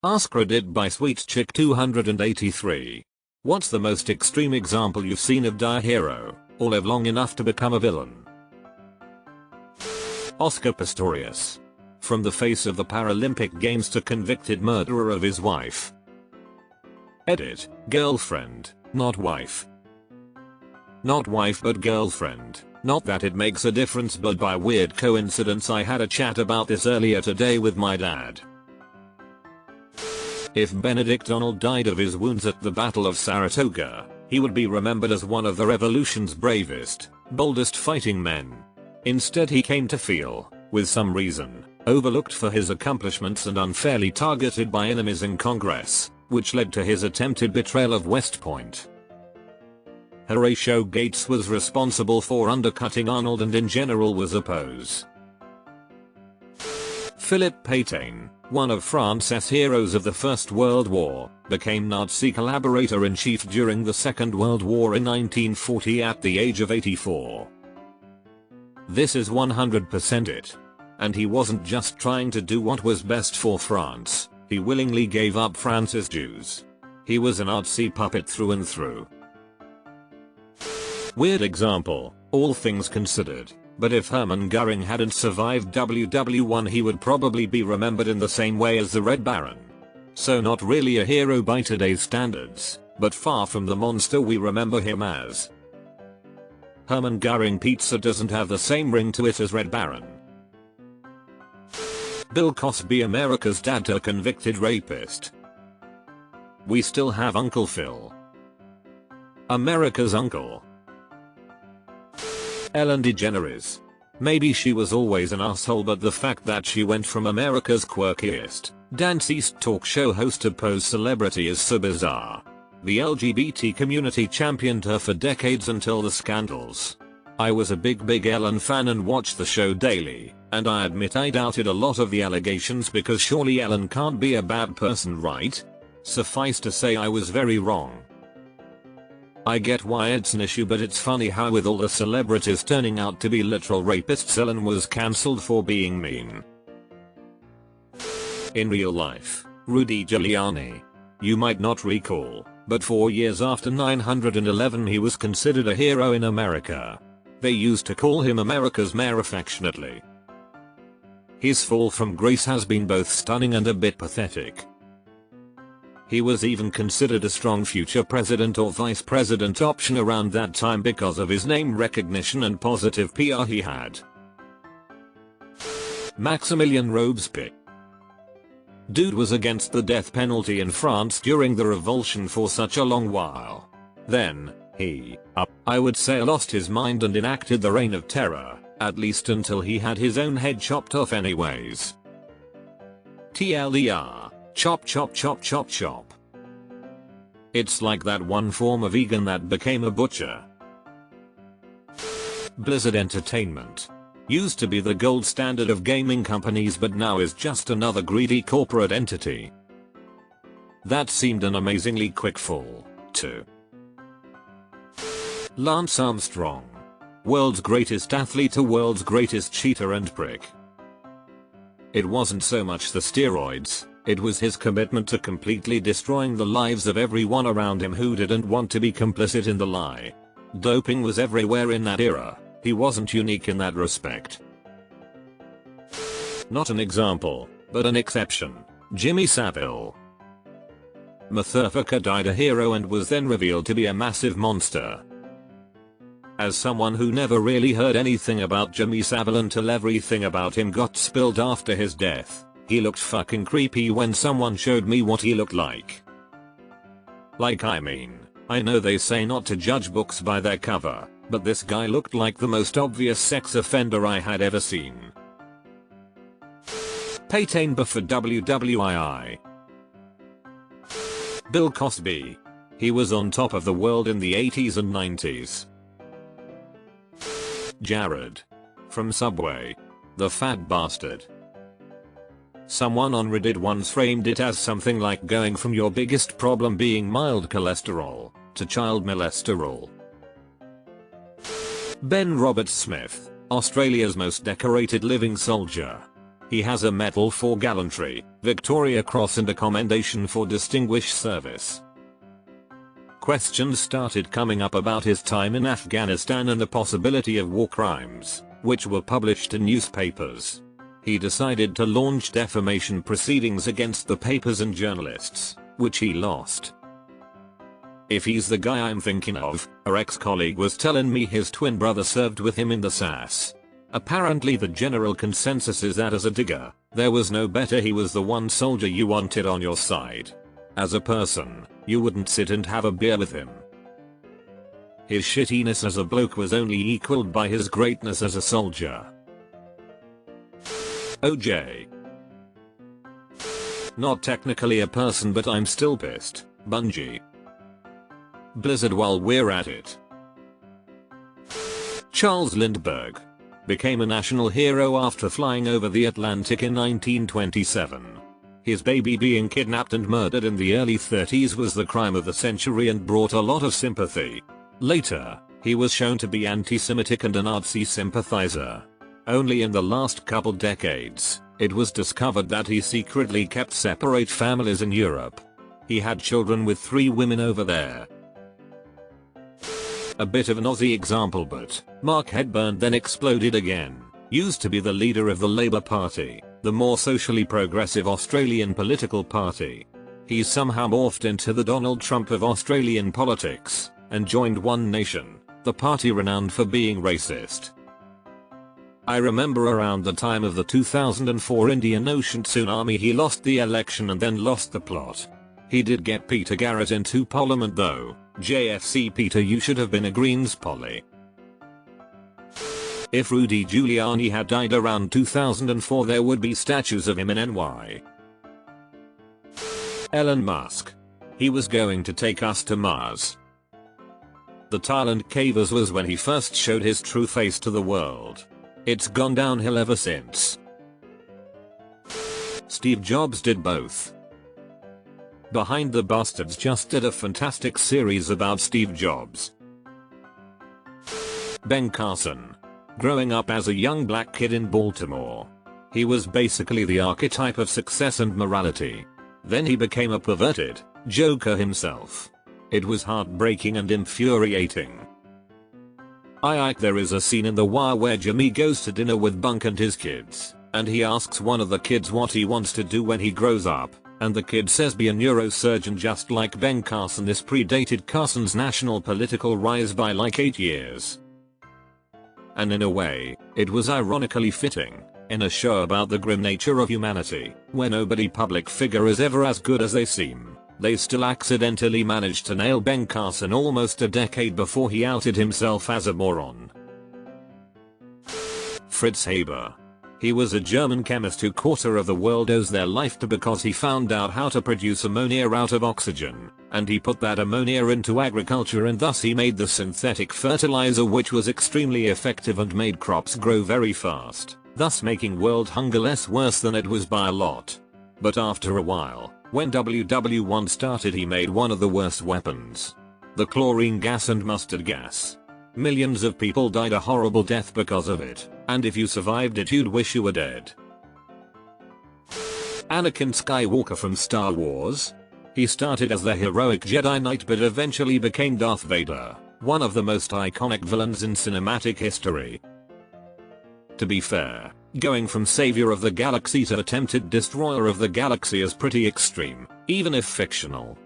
AskReddit by Sweet Chick 283. What's the most extreme example you've seen of die hero, or live long enough to become a villain? Oscar Pistorius. From the face of the Paralympic Games to convicted murderer of his wife. Edit, girlfriend, not wife. Not wife but girlfriend. Not that it makes a difference, but by weird coincidence I had a chat about this earlier today with my dad. If Benedict Arnold died of his wounds at the Battle of Saratoga, he would be remembered as one of the revolution's bravest, boldest fighting men. Instead he came to feel, with some reason, overlooked for his accomplishments and unfairly targeted by enemies in Congress, which led to his attempted betrayal of West Point. Horatio Gates was responsible for undercutting Arnold and in general was opposed. Philippe Pétain, one of France's heroes of the First World War, became Nazi collaborator-in-chief during the Second World War in 1940 at the age of 84. This is 100% it. And he wasn't just trying to do what was best for France, he willingly gave up France's Jews. He was a Nazi puppet through and through. Weird example, all things considered, but if Hermann Göring hadn't survived WW1 he would probably be remembered in the same way as the Red Baron. So not really a hero by today's standards, but far from the monster we remember him as. Hermann Göring pizza doesn't have the same ring to it as Red Baron. Bill Cosby, America's dad to a convicted rapist. We still have Uncle Phil. America's uncle. Ellen DeGeneres. Maybe she was always an asshole, but the fact that she went from America's quirkiest, danciest talk show host to pose celebrity is so bizarre. The LGBT community championed her for decades until the scandals. I was a big Ellen fan and watched the show daily, and I admit I doubted a lot of the allegations because surely Ellen can't be a bad person, right? Suffice to say I was very wrong. I get why it's an issue, but it's funny how with all the celebrities turning out to be literal rapists Ellen was cancelled for being mean. In real life, Rudy Giuliani. You might not recall, but 4 years after 9/11 he was considered a hero in America. They used to call him America's mayor affectionately. His fall from grace has been both stunning and a bit pathetic. He was even considered a strong future president or vice president option around that time because of his name recognition and positive PR he had. Maximilien Robespierre. Dude was against the death penalty in France during the revolution for such a long while. Then, I would say lost his mind and enacted the reign of terror, at least until he had his own head chopped off anyways. TLDR, chop chop chop chop chop. It's like that one form of vegan that became a butcher. Blizzard Entertainment. Used to be the gold standard of gaming companies but now is just another greedy corporate entity. That seemed an amazingly quick fall, too. Lance Armstrong. World's greatest athlete to world's greatest cheater and prick. It wasn't so much the steroids, it was his commitment to completely destroying the lives of everyone around him who didn't want to be complicit in the lie. Doping was everywhere in that era, he wasn't unique in that respect. Not an example, but an exception. Jimmy Savile. Motherfucker died a hero and was then revealed to be a massive monster. As someone who never really heard anything about Jimmy Savile until everything about him got spilled after his death, he looked fucking creepy when someone showed me what he looked like. I know they say not to judge books by their cover, but this guy looked like the most obvious sex offender I had ever seen. Pétain for WWII. Bill Cosby. He was on top of the world in the 80s and 90s. Jared. From Subway. The fat bastard. Someone on Reddit once framed it as something like going from your biggest problem being mild cholesterol to child molesterol. Ben Robert Smith, Australia's most decorated living soldier. He has a Medal for Gallantry, Victoria Cross and a Commendation for Distinguished Service. Questions started coming up about his time in Afghanistan and the possibility of war crimes, which were published in newspapers. He decided to launch defamation proceedings against the papers and journalists, which he lost. If he's the guy I'm thinking of, our ex-colleague was telling me his twin brother served with him in the SAS. Apparently the general consensus is that as a digger, there was no better. He was the one soldier you wanted on your side. As a person, you wouldn't sit and have a beer with him. His shittiness as a bloke was only equaled by his greatness as a soldier. OJ. Not technically a person, but I'm still pissed. Bungie. Blizzard while we're at it. Charles Lindbergh became a national hero after flying over the Atlantic in 1927. His baby being kidnapped and murdered in the early 30s was the crime of the century and brought a lot of sympathy. Later, he was shown to be anti-Semitic and a Nazi sympathizer. Only in the last couple decades, it was discovered that he secretly kept separate families in Europe. He had children with 3 women over there. A bit of an Aussie example, but Mark Hedburn then exploded again. Used to be the leader of the Labour Party, the more socially progressive Australian political party. He's somehow morphed into the Donald Trump of Australian politics, and joined One Nation, the party renowned for being racist. I remember around the time of the 2004 Indian Ocean tsunami he lost the election and then lost the plot. He did get Peter Garrett into Parliament though. JFC Peter, you should have been a Greens Polly. If Rudy Giuliani had died around 2004 there would be statues of him in NY. Elon Musk. He was going to take us to Mars. The Thailand cavers was when he first showed his true face to the world. It's gone downhill ever since. Steve Jobs did both. Behind the Bastards just did a fantastic series about Steve Jobs. Ben Carson. Growing up as a young black kid in Baltimore, he was basically the archetype of success and morality. Then he became a perverted joker himself. It was heartbreaking and infuriating. There is a scene in The Wire where Jimmy goes to dinner with Bunk and his kids, and he asks one of the kids what he wants to do when he grows up. And the kid says be a neurosurgeon just like Ben Carson. This predated Carson's national political rise by like 8 years. And in a way, it was ironically fitting, in a show about the grim nature of humanity, where nobody public figure is ever as good as they seem, they still accidentally managed to nail Ben Carson almost a decade before he outed himself as a moron. Fritz Haber. He was a German chemist who 1/4 of the world owes their life to because he found out how to produce ammonia out of oxygen, and he put that ammonia into agriculture and thus he made the synthetic fertilizer which was extremely effective and made crops grow very fast, thus making world hunger less worse than it was by a lot. But after a while, when WW1 started he made one of the worst weapons. The chlorine gas and mustard gas. Millions of people died a horrible death because of it, and if you survived it you'd wish you were dead. Anakin Skywalker from Star Wars. He started as the heroic Jedi Knight but eventually became Darth Vader, one of the most iconic villains in cinematic history. To be fair, going from savior of the galaxy to attempted destroyer of the galaxy is pretty extreme, even if fictional.